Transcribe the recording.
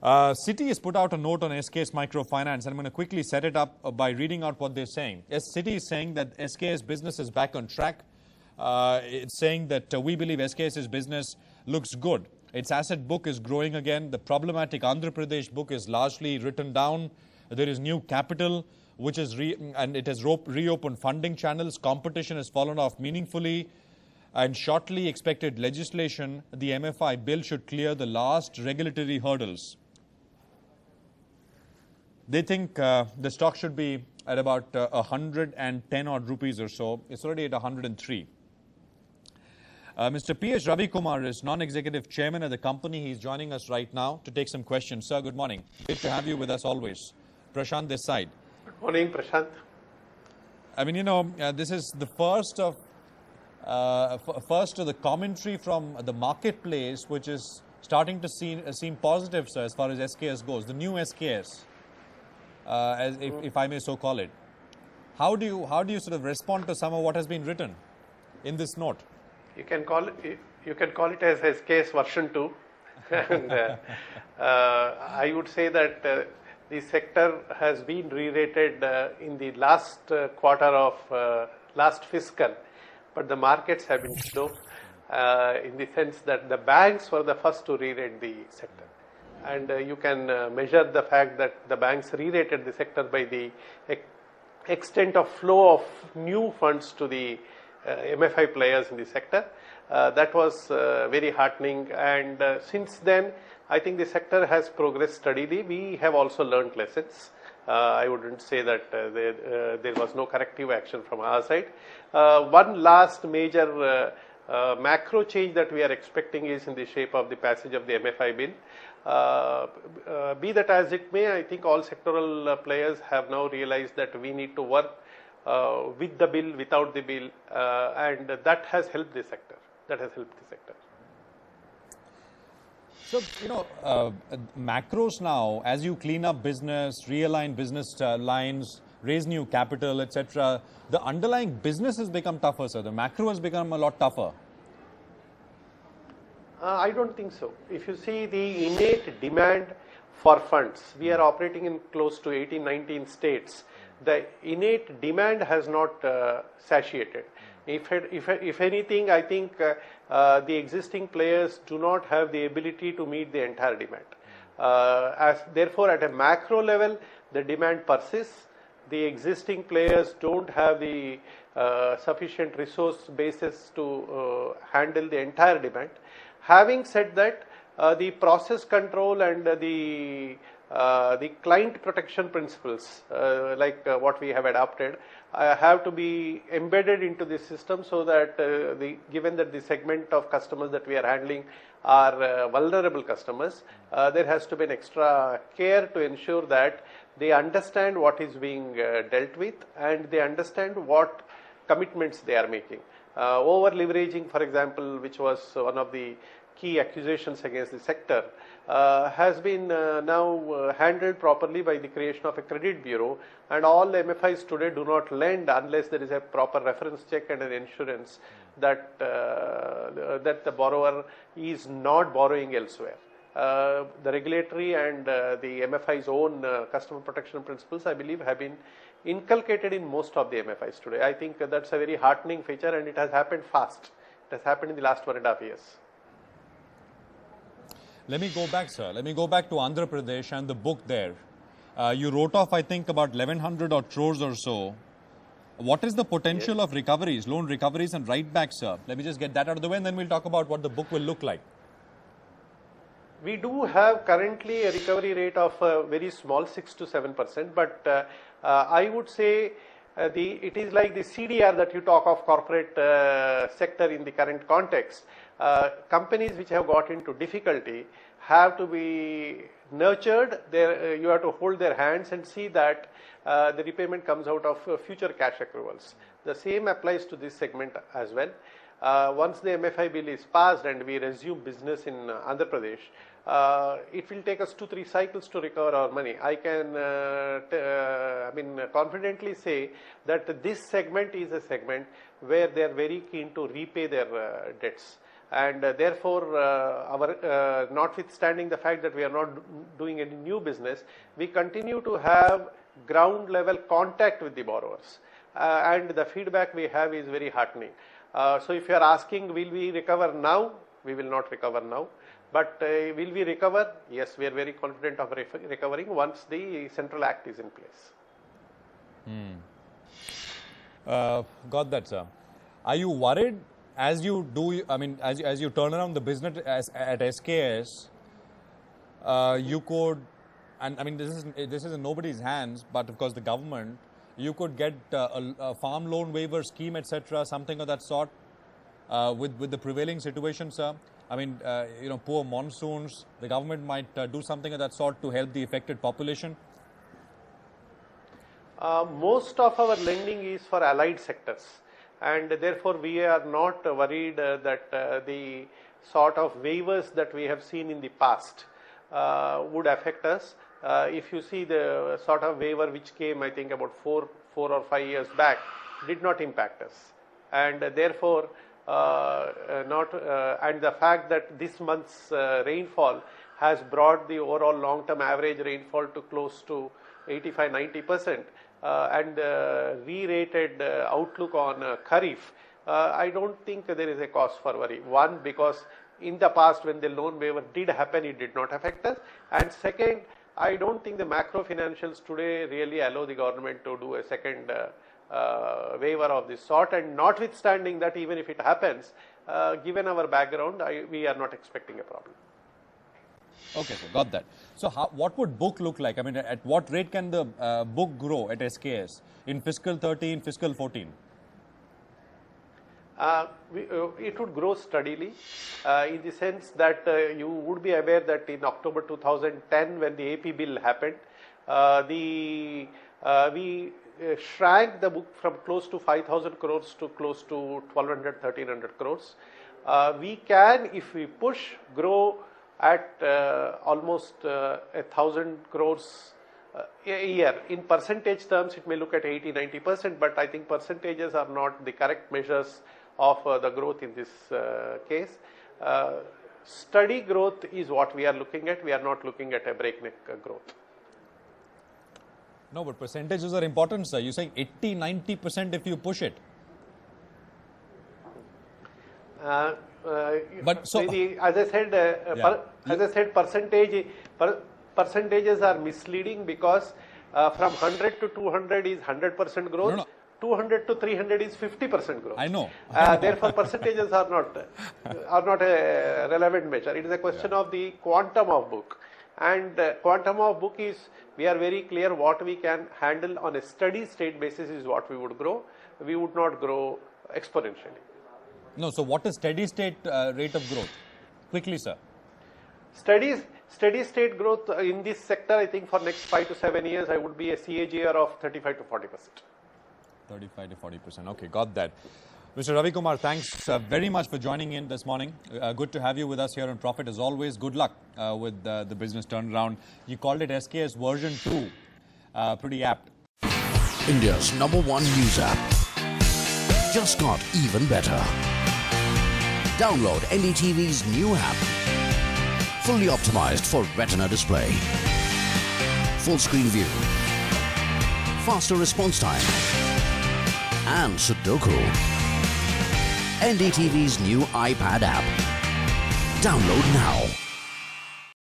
Citi has put out a note on SKS Microfinance, and I'm going to quickly set it up by reading out what they're saying. Citi is saying that SKS business is back on track. It's saying that we believe SKS's business looks good. Its asset book is growing again. The problematic Andhra Pradesh book is largely written down. There is new capital, which is and it has reopened funding channels. Competition has fallen off meaningfully. And shortly expected legislation, the MFI bill should clear the last regulatory hurdles. They think the stock should be at about 110 odd rupees or so. It's already at 103. Mr. P.S. Ravikumar is non-executive chairman of the company. He's joining us right now to take some questions. Sir, good morning. Great to have you with us always. Prashant this side. Good morning, Prashant. I mean, this is the first of the commentary from the marketplace, which is starting to seem positive, sir, as far as SKS goes. The new SKS. If I may so call it. How do you sort of respond to some of what has been written in this note? You can call it as SKS version 2. And, I would say that the sector has been re-rated in the last quarter of last fiscal, but the markets have been slow in the sense that the banks were the first to re-rate the sector. And you can measure the fact that the banks re-rated the sector by the extent of flow of new funds to the MFI players in the sector. That was very heartening, and since then I think the sector has progressed steadily. We have also learned lessons. I wouldn't say that there was no corrective action from our side. One last major macro change that we are expecting is in the shape of the passage of the MFI bill. Be that as it may, I think all sectoral players have now realized that we need to work with the bill, without the bill, and that has helped the sector. So, macros now, as you clean up business, realign business lines, raise new capital, etc., the underlying business has become tougher, sir. The macro has become a lot tougher. I don't think so. If you see the innate demand for funds, we are operating in close to 18, 19 states. The innate demand has not satiated. If anything, I think the existing players do not have the ability to meet the entire demand. Therefore, at a macro level, the demand persists. The existing players don't have the sufficient resource basis to handle the entire demand. Having said that, the process control and the client protection principles, like what we have adopted, have to be embedded into the system, so that given that the segment of customers that we are handling are vulnerable customers, there has to be an extra care to ensure that they understand what is being dealt with, and they understand what commitments they are making. Over leveraging, for example, which was one of the key accusations against the sector, has been now handled properly by the creation of a credit bureau, and all MFIs today do not lend unless there is a proper reference check and an insurance that the borrower is not borrowing elsewhere. The regulatory and the MFI's own customer protection principles, I believe, have been inculcated in most of the MFIs today. I think that's a very heartening feature, and it has happened fast. It has happened in the last 1.5 years. Let me go back, sir. Let me go back to Andhra Pradesh and the book there. You wrote off, I think, about 1,100 odd crores or so. What is the potential of recoveries, loan recoveries and write-backs, sir? Let me just get that out of the way, and then we'll talk about what the book will look like. We do have currently a recovery rate of very small, 6 to 7%, but I would say it is like the CDR that you talk of, corporate sector in the current context. Companies which have got into difficulty have to be nurtured. You have to hold their hands and see that the repayment comes out of future cash accruals. The same applies to this segment as well. Once the MFI bill is passed and we resume business in Andhra Pradesh, it will take us 2-3 cycles to recover our money. I can confidently say that this segment is a segment where they are very keen to repay their debts. And therefore, notwithstanding the fact that we are not doing any new business, we continue to have ground level contact with the borrowers, and the feedback we have is very heartening. So if you are asking, will we recover now? We will not recover now. But will we recover? Yes, we are very confident of recovering once the Central Act is in place. Got that, sir. Are you worried as you do, I mean, as you turn around the business at SKS, you could, and I mean, this is in nobody's hands, but of course the government, you could get a farm loan waiver scheme, etc., something of that sort, with the prevailing situation, sir? I mean, poor monsoons, the government might do something of that sort to help the affected population? Most of our lending is for allied sectors, and therefore we are not worried that the sort of waivers that we have seen in the past would affect us. If you see the sort of waiver which came, I think about 4 or 5 years back, did not impact us, and therefore and the fact that this month's rainfall has brought the overall long-term average rainfall to close to 85-90%, and re-rated outlook on Kharif, I don't think there is a cause for worry. One, because in the past when the loan waiver did happen, it did not affect us, and second, I don't think the macro financials today really allow the government to do a second waiver of this sort, and notwithstanding that, even if it happens, given our background, we are not expecting a problem. Okay, so got that. So what would book look like? I mean, at what rate can the book grow at SKS in fiscal 13, fiscal 14? It would grow steadily in the sense that you would be aware that in October 2010, when the AP bill happened, we shrank the book from close to 5,000 crores to close to 1,200, 1,300 crores. We can, if we push, grow at almost 1,000 crores a year. In percentage terms, it may look at 80-90%, but I think percentages are not the correct measures of the growth in this case. Steady growth is what we are looking at. We are not looking at a breakneck growth. No, but percentages are important, sir. You're saying 80-90% if you push it. But so, as I said, percentages are misleading, because from 100 to 200 is 100% growth. No. 200 to 300 is 50% growth. I know. Therefore, percentages are not a relevant measure. It is a question of the quantum of book, and quantum of book is, we are very clear what we can handle on a steady state basis is what we would grow. We would not grow exponentially. No, so what is steady state rate of growth? Quickly, sir. Steady state growth in this sector, I think for next 5 to 7 years, I would be a CAGR of 35 to 40%. 35 to 40%. Okay, got that. Mr. Ravikumar, thanks very much for joining in this morning. Good to have you with us here on Profit as always. Good luck with the business turnaround. You called it SKS version 2. Pretty apt. India's #1 news app. Just got even better. Download NDTV's new app. Fully optimized for retina display. Full screen view. Faster response time. And Sudoku. NDTV's new iPad app. Download now.